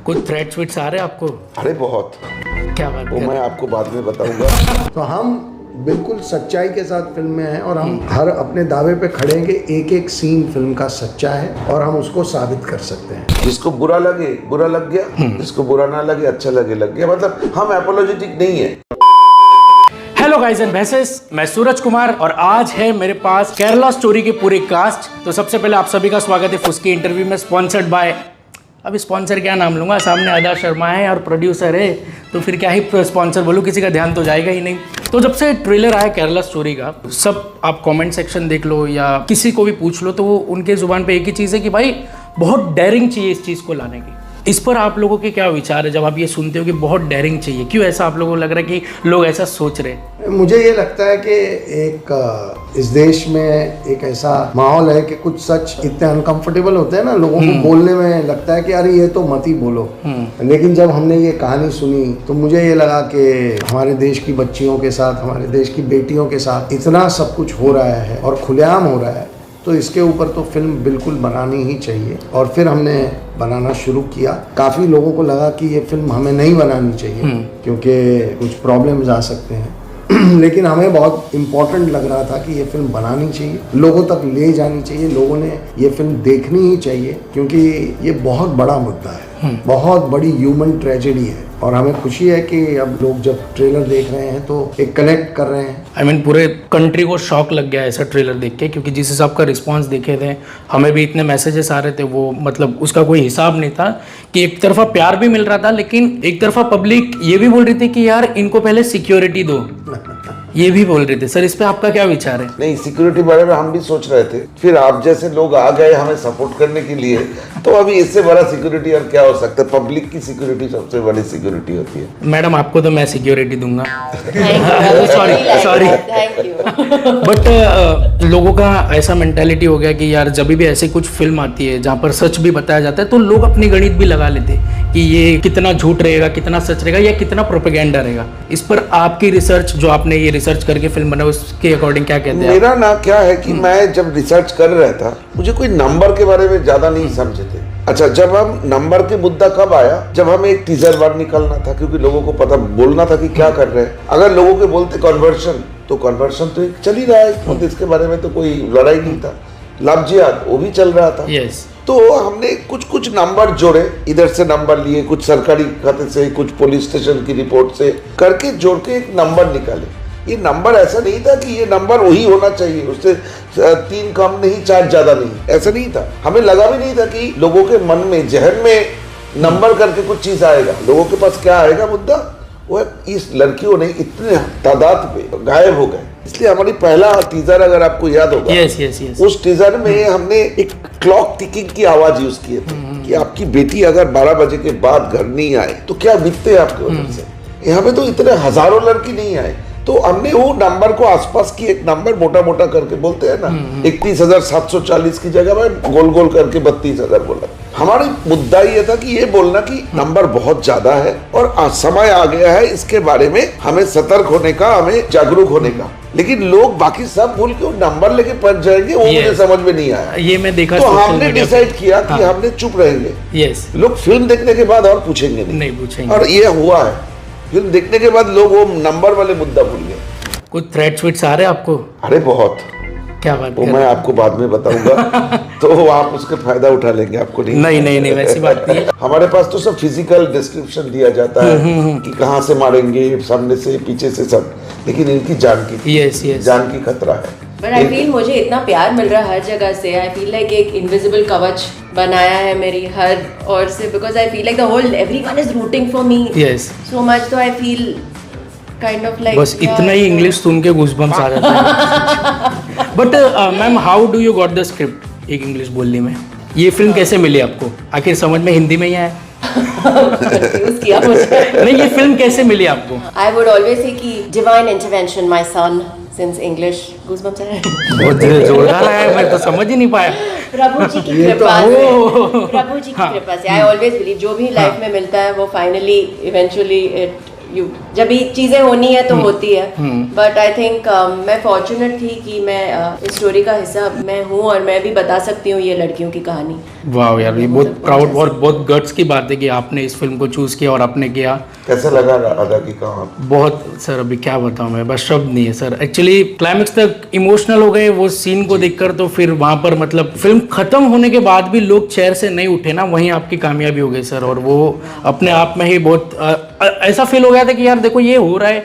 कुछ threats wits आ रहे हैं आपको? अरे बहुत। क्या बात वो कर मैं आपको बाद में बताऊंगा। तो हम बिल्कुल सच्चाई के साथ फिल्म में हैं और हम हर अपने दावे पे खड़े हैं कि एक एक सीन फिल्म का सच्चा है और हम उसको साबित कर सकते हैं। जिसको बुरा लगे बुरा लग गया, जिसको बुरा ना लगे अच्छा लगे लग गया। मतलब हम एपोलॉजेटिक नहीं है। हेलो गाइस एंड भैसेस, मैं सूरज कुमार और आज है मेरे पास केरला स्टोरी के पूरे कास्ट। तो सबसे पहले आप सभी का स्वागत है फुसकी इंटरव्यू में, स्पॉन्सर्ड बाय, अभी स्पॉन्सर क्या नाम लूँगा, सामने आदा शर्मा है और प्रोड्यूसर है, तो फिर क्या ही स्पॉन्सर बोलूँ, किसी का ध्यान तो जाएगा ही नहीं। तो जब से ट्रेलर आया केरला स्टोरी का, सब आप कमेंट सेक्शन देख लो या किसी को भी पूछ लो तो वो उनके ज़ुबान पे एक ही चीज़ है कि भाई बहुत डेयरिंग चाहिए इस चीज़ को लाने की। इस पर आप लोगों के क्या विचार है जब आप ये सुनते हो कि बहुत डेयरिंग चाहिए? क्यों ऐसा आप लोगों को लग रहा है कि लोग ऐसा सोच रहे हैं? मुझे ये लगता है कि एक इस देश में एक ऐसा माहौल है कि कुछ सच इतने अनकंफर्टेबल होते हैं ना, लोगों को बोलने में लगता है कि अरे ये तो मत ही बोलो। लेकिन जब हमने ये कहानी सुनी तो मुझे ये लगा कि हमारे देश की बच्चियों के साथ, हमारे देश की बेटियों के साथ इतना सब कुछ हो रहा है और खुलेआम हो रहा है, तो इसके ऊपर तो फिल्म बिल्कुल बनानी ही चाहिए। और फिर हमने बनाना शुरू किया। काफ़ी लोगों को लगा कि ये फिल्म हमें नहीं बनानी चाहिए क्योंकि कुछ प्रॉब्लम्स आ सकते हैं लेकिन हमें बहुत इम्पोर्टेंट लग रहा था कि ये फिल्म बनानी चाहिए, लोगों तक ले जानी चाहिए, लोगों ने ये फिल्म देखनी ही चाहिए क्योंकि ये बहुत बड़ा मुद्दा है, बहुत बड़ी ह्यूमन ट्रेजेडी है। और हमें खुशी है कि अब लोग जब ट्रेलर देख रहे हैं तो एक कनेक्ट कर रहे हैं। I mean, पूरे कंट्री को शॉक लग गया ऐसा ट्रेलर देख के, क्योंकि जिस हिसाब का रिस्पांस देखे थे, हमें भी इतने मैसेजेस आ रहे थे, वो मतलब उसका कोई हिसाब नहीं था कि एक तरफा प्यार भी मिल रहा था लेकिन एक तरफा पब्लिक ये भी बोल रही थी कि यार इनको पहले सिक्योरिटी दो, ये भी बोल रहे थे। सर इस पे आपका क्या विचार है? नहीं, सिक्योरिटी बारे में हम भी सोच रहे थे, फिर आप जैसे लोग आ गए हमें सपोर्ट करने के लिए, तो अभी इससे बड़ा सिक्योरिटी और क्या हो सकता है। पब्लिक की सिक्योरिटी सबसे बड़ी सिक्योरिटी होती है। मैडम आपको तो मैं सिक्योरिटी दूंगा। सॉरी बट लोगों का ऐसा मेंटालिटी हो गया कि यार जब भी ऐसी कुछ फिल्म आती है जहाँ पर सच भी बताया जाता है तो लोग अपनी गणित भी लगा लेते कि ये कितना झूठ रहेगा, कितना सच रहेगा या कितना प्रोपेगेंडा रहेगा। इस पर आपकी रिसर्च, जो आपने ये रिसर्च करके फिल्म बनाई, उसके अकॉर्डिंग क्या कहते हैं? मेरा ना क्या है कि मैं जब रिसर्च कर रहा था मुझे कोई नंबर के बारे में ज्यादा नहीं समझे थे। अच्छा, जब हम नंबर के मुद्दा कब आया, जब हमें एक टीजर बार निकलना था क्योंकि लोगों को पता बोलना था कि क्या कर रहे हैं। अगर लोगों के बोलते कन्वर्शन, तो कन्वर्शन तो एक चल ही रहा है, तो इसके बारे में तो कोई लड़ाई नहीं था। लफ्जियात वो भी चल रहा था। यस। तो हमने कुछ नंबर जोड़े, इधर से नंबर लिए, कुछ सरकारी खाते से, कुछ पुलिस स्टेशन की रिपोर्ट से करके जोड़ के एक नंबर निकाले। ये नंबर ऐसा नहीं था कि ये नंबर वही होना चाहिए, उससे 3 कम नहीं 4 ज्यादा नहीं, ऐसा नहीं था। हमें लगा भी नहीं था कि लोगों के मन में, जहन में नंबर करके कुछ चीज आएगा। लोगों के पास क्या आएगा मुद्दा, वो इस लड़कियों ने इतने तादाद पे गायब हो गए। इसलिए हमारी पहला टीजर, अगर आपको याद होगा, यस। उस टीजर में हमने एक क्लॉक टिकिंग की आवाज यूज किए थे कि आपकी बेटी अगर 12 बजे के बाद घर नहीं आए तो क्या बीतते आपके उधर से। यहाँ पे तो इतने हजारों लड़की नहीं आए, तो हमने वो नंबर को आसपास की एक नंबर मोटा मोटा करके बोलते हैं ना, 31,740 की जगह में गोल गोल करके 32,000 बोला। हमारा मुद्दा ये था कि ये बोलना कि नंबर बहुत ज्यादा है और समय आ गया है इसके बारे में हमें सतर्क होने का, हमें जागरूक होने का। लेकिन लोग बाकी सब भूल के वो नंबर लेके पहुंच जाएंगे, वो मुझे समझ में नहीं आया। ये मैं देखा। तो हमने डिसाइड किया कि हमने चुप रहेंगे। यस। लोग फिल्म देखने के बाद और पूछेंगे नहीं पूछेंगे। और ये हुआ है, फिल्म देखने के बाद लोग वो नंबर वाले मुद्दा भूल गए। कुछ थ्रेट्स विट्स आ रहे हैं आपको? अरे बहुत। क्या बात? वो मैं आपको बाद में बताऊंगा तो आप उसका फायदा उठा लेंगे। आपको नहीं, वैसी बात नहीं है। हमारे पास तो सब फिजिकल डिस्क्रिप्शन दिया जाता है कि कहाँ से मारेंगे, सामने से, पीछे से, सब। लेकिन इनकी जान की, जान की खतरा है। बट आई फील मुझे इतना प्यार मिल रहा है हर जगह से। आई फील लाइक एक इनविजिबल कवच बनाया है मेरी हर ओर से, because I feel like the whole everyone is rooting for me so much. तो I feel kind of like, बस इतना ही इंग्लिश सुन के गूज़बम्स आ जाते हैं। But ma'am, how do you got the script एक इंग्लिश बोलने में? ये फिल्म कैसे मिली आपको? आखिर समझ में हिंदी में ही आया? कंफ्यूज किया मुझे। नहीं, ये फिल्म कैसे मिली आपको? आई वुड ऑलवेज से कि divine intervention my son, since English goosebumps आ रहे हैं। बहुत जोरदार है, मैं तो समझ ही नहीं पाया। प्रभु जी की कृपा से, प्रभु जी की कृपा से। आई ऑलवेज बिलीव जो भी लाइफ में मिलता है वो फाइनली इवेंचुअली इट यू, जब भी चीजें होनी है तो होती है। बट आई थिंक मैं फॉर्चुनेट थी कि मैं इस स्टोरी का हिस्सा मैं हूँ और मैं भी बता सकती हूँ ये लड़कियों की कहानी। वाह यार, ये बहुत प्राउड और बहुत गट्स की बात है कि आपने इस फिल्म को चूज किया और आपने किया। कैसा लगा अदा की काम? बहुत सर, अभी क्या बताऊं मैं, बस शब्द नहीं है सर। एक्चुअली क्लाइमेक्स तक इमोशनल हो गए वो सीन को देखकर, तो फिर वहां पर मतलब फिल्म खत्म होने के बाद भी लोग चेयर से नहीं उठे ना, वहीं आपकी कामयाबी हो गई सर। और वो अपने आप में ही बहुत ऐसा फील हो गया था कि यार देखो ये हो रहा है,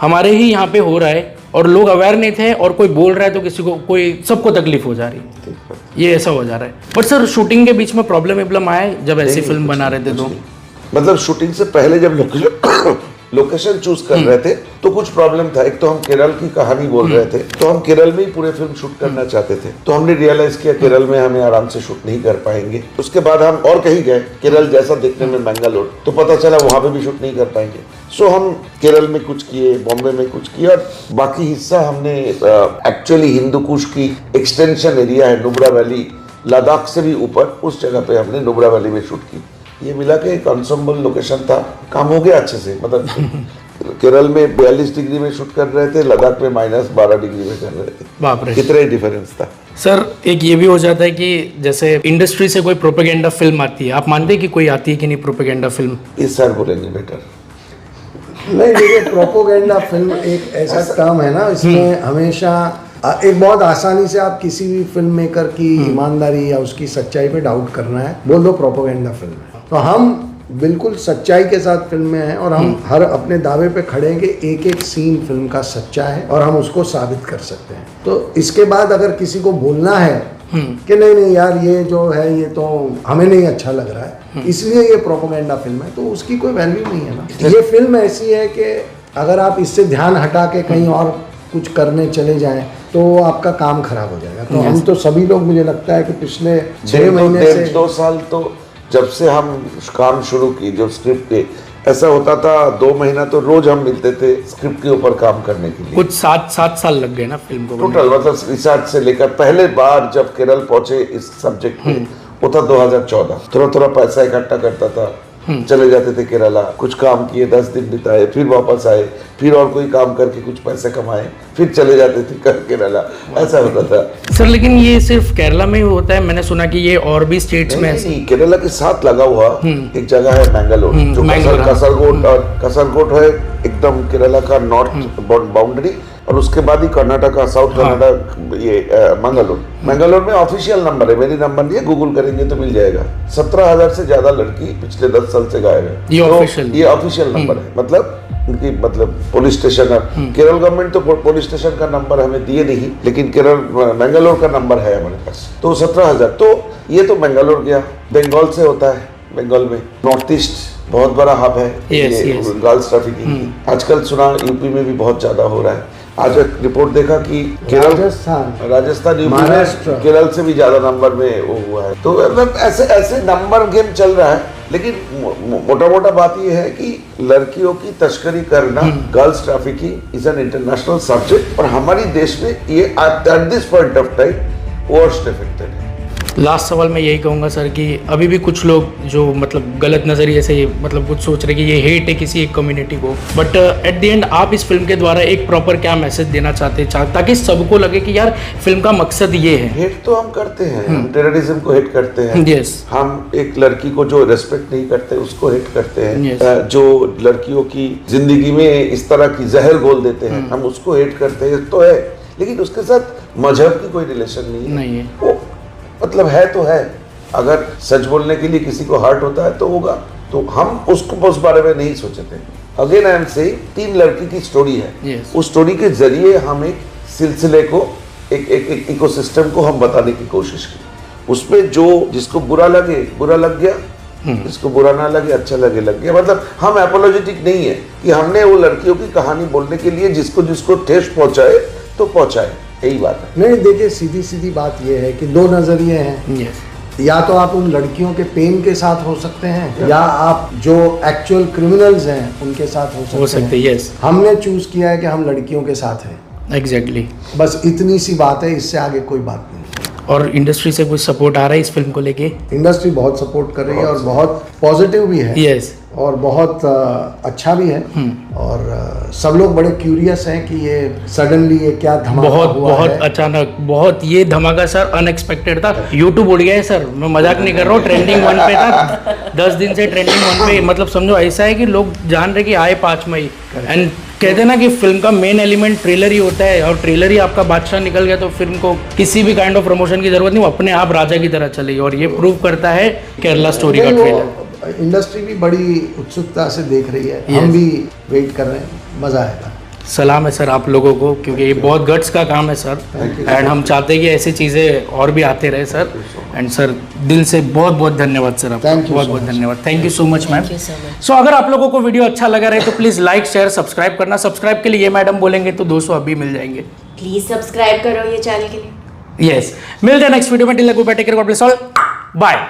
हमारे ही यहाँ पे हो रहा है और लोग अवेयर नहीं थे, और कोई बोल रहा है तो किसी को, कोई सबको तकलीफ हो जा रही है, ये ऐसा हो जा रहा है। बट सर शूटिंग के बीच में प्रॉब्लम आया जब ऐसी फिल्म बना रहे थे तो? मतलब शूटिंग से पहले जब लोकेशन चूज कर रहे थे तो कुछ प्रॉब्लम था। एक तो हम केरल की कहानी बोल रहे थे, तो हम केरल में ही पूरे फिल्म शूट करना चाहते थे, तो हमने रियलाइज किया केरल में हमें आराम से शूट नहीं कर पाएंगे। उसके बाद हम और कहीं गए, केरल जैसा देखने में बेंगलोर, तो पता चला वहां पे भी शूट नहीं कर पाएंगे। सो हम केरल में कुछ किए, बॉम्बे में कुछ किया, और बाकी हिस्सा हमने एक्चुअली हिंदू कुश की एक्सटेंशन एरिया है नुब्रा वैली, लद्दाख से भी ऊपर, उस जगह पे हमने नुब्रा वैली में शूट की। ये मिला के एक एन्सेम्बल लोकेशन था, काम हो गया अच्छे से। मतलब केरल में 42 डिग्री में शूट कर रहे थे, लद्दाख में -12 डिग्री में कर रहे थे। बाप रे, कितना ही डिफरेंस था सर। एक ये भी हो जाता है कि जैसे इंडस्ट्री से कोई प्रोपेगेंडा फिल्म आती है, आप मानते हैं कि कोई आती है कि नहीं प्रोपेगेंडा फिल्म? इस सर बोलेंगे बेटर। नहीं देखिए, प्रोपोगेंडा फिल्म एक ऐसा काम है ना, इसमें हमेशा एक बहुत आसानी से आप किसी भी फिल्म मेकर की ईमानदारी या उसकी सच्चाई पे डाउट करना है, बोल दो प्रोपोगेंडा फिल्म है। तो हम बिल्कुल सच्चाई के साथ फिल्म में हैं, और हम हर अपने दावे पे खड़े हैं कि एक एक सीन फिल्म का सच्चा है और हम उसको साबित कर सकते हैं। तो इसके बाद अगर किसी को बोलना है कि नहीं यार ये जो है ये तो हमें नहीं अच्छा लग रहा है, इसलिए ये प्रोपोगेंडा फिल्म है, तो उसकी कोई वैल्यू नहीं है ना। ये फिल्म ऐसी है कि अगर आप इससे ध्यान हटा के कहीं और कुछ करने चले जाएं तो आपका काम खराब हो जाएगा। तो हम तो सभी लोग, मुझे लगता है कि पिछले 6 महीने से 2 साल तो जब से हम काम शुरू की, जो स्क्रिप्ट के, ऐसा होता था 2 महीना तो रोज हम मिलते थे स्क्रिप्ट के ऊपर काम करने के लिए। कुछ 7 साल लग गए ना फिल्म को टोटल, मतलब रिसर्च से लेकर पहले बार जब केरल पहुंचे इस सब्जेक्ट में, वो था 2014। थोड़ा पैसा इकट्ठा करता था, चले जाते थे केरला, कुछ काम किए, 10 दिन बिताए, फिर वापस आए, फिर और कोई काम करके कुछ पैसे कमाए, फिर चले जाते थे केरला, ऐसा होता था सर। लेकिन ये सिर्फ केरला में ही होता है? मैंने सुना कि ये और भी स्टेट्स में नहीं, केरला के साथ लगा हुआ एक जगह है मैंगलोर, जो कसरगोड, और कसरगोड है एकदम केरला का नॉर्थ बाउंड्री, और उसके बाद ही कर्नाटका, साउथ कर्नाटक, ये मंगलोर में ऑफिशियल नंबर है, मेरी नंबर नहीं है, गूगल करेंगे तो मिल जाएगा। 17,000 से ज्यादा लड़की पिछले 10 साल से गायब है। ये ऑफिशियल नंबर है, मतलब उनकी, मतलब पुलिस स्टेशन है। केरल गवर्नमेंट तो पुलिस स्टेशन का नंबर हमें दिए नहीं, लेकिन मंगलोर का नंबर है हमारे पास। तो 17,000, तो ये तो मंगलोर गया। बंगाल से होता है, बंगाल में नॉर्थ ईस्ट बहुत बड़ा हब है गर्ल्स ट्रैफिकिंग। आजकल सुना यूपी में भी बहुत ज्यादा हो रहा है। आज एक रिपोर्ट देखा कि केरल, राजस्थान यूपी में केरल से भी ज्यादा नंबर में वो हुआ है। तो ऐसे नंबर गेम चल रहा है, लेकिन मोटा बात ये है कि लड़कियों की तस्करी करना, girls trafficking is an international subject, और हमारी देश में ये at this point of time worst affected है। लास्ट सवाल मैं यही कहूँगा सर कि अभी भी कुछ लोग जो मतलब गलत नज़रिए से मतलब कुछ सोच रहे कि ये हेट है किसी एक कम्युनिटी को, बट एट द एंड आप इस फिल्म के द्वारा एक प्रॉपर क्या मैसेज देना चाहते हैं ताकि सबको लगे कि यार फिल्म का मकसद ये है? हेट तो हम करते हैं, हम टेररिज्म को हेट करते हैं। यस, हम एक लड़की को जो रेस्पेक्ट नहीं करते उसको हेट करते हैं। जो लड़कियों की जिंदगी में इस तरह की जहर घोल देते हैं, हम उसको हेट करते हैं, तो है। लेकिन उसके साथ मजहब की कोई रिलेशन नहीं है। वो मतलब है तो है, अगर सच बोलने के लिए किसी को हर्ट होता है तो होगा, तो हम उसको उस बारे में नहीं सोचे थे। अगेन आई एम से 3 लड़की की स्टोरी है। उस स्टोरी के जरिए हम एक सिलसिले को, एक इकोसिस्टम को हम बताने की कोशिश की। उसमें जो जिसको बुरा लगे बुरा लग गया, जिसको बुरा ना लगे अच्छा लगे लग गया। मतलब हम एपोलॉजेटिक नहीं है कि हमने वो लड़कियों की कहानी बोलने के लिए जिसको ठेस पहुंचाए तो पहुंचाए, यही बात है। नहीं देखिए, सीधी बात ये है कि 2 नजरिए हैं। या तो आप उन लड़कियों के पेन के साथ हो सकते हैं, या आप जो एक्चुअल क्रिमिनल्स हैं उनके साथ हो सकते हैं। यस, हमने चूज किया है कि हम लड़कियों के साथ हैं। एग्जैक्टली, बस इतनी सी बात है, इससे आगे कोई बात नहीं। और इंडस्ट्री से कुछ सपोर्ट आ रहा है इस फिल्म को लेके? इंडस्ट्री बहुत सपोर्ट कर रही है और बहुत पॉजिटिव भी है। यस, और बहुत अच्छा भी है। और सब लोग बड़े क्यूरियस हैं कि ये सडनली ये क्या धमाका बहुत हुआ बहुत है। अचानक, बहुत ये धमाका सर अनएक्सपेक्टेड था। यूट्यूब उड़ गया है सर, मैं मजाक नहीं कर रहा हूँ। ट्रेंडिंग 1 पे था, 10 दिन से ट्रेंडिंग 1 पे। मतलब समझो ऐसा है कि लोग जान रहे कि आए 5 मई। एंड कहते हैं ना कि फिल्म का मेन एलिमेंट ट्रेलर ही होता है, और ट्रेलर ही आपका बादशाह निकल गया तो फिल्म को किसी भी काइंड ऑफ प्रमोशन की जरूरत नहीं, वो अपने आप राजा की तरह चलेगी। और ये प्रूव करता है केरला स्टोरी का ट्रेलर। इंडस्ट्री भी बड़ी उत्सुकता से देख रही है, हम भी वेट कर रहे हैं, मजा आएगा। सलाम है सर आप लोगों को, क्योंकि ये बहुत गट्स का काम है सर। एंड हम चाहते हैं कि ऐसी चीज़ें और भी आते रहे सर। एंड सर दिल से बहुत बहुत धन्यवाद सर आपका, बहुत बहुत धन्यवाद। Thank you so much ma'am. So अगर आप लोगों को वीडियो अच्छा लगा रहे तो प्लीज़ लाइक शेयर सब्सक्राइब करना। सब्सक्राइब के लिए ये मैडम बोलेंगे तो 200 अभी मिल जाएंगे। प्लीज सब्सक्राइब करो ये चैनल के लिए। यस, मिलते हैं नेक्स्ट वीडियो में। Till then good bye, take care, God bless all, bye.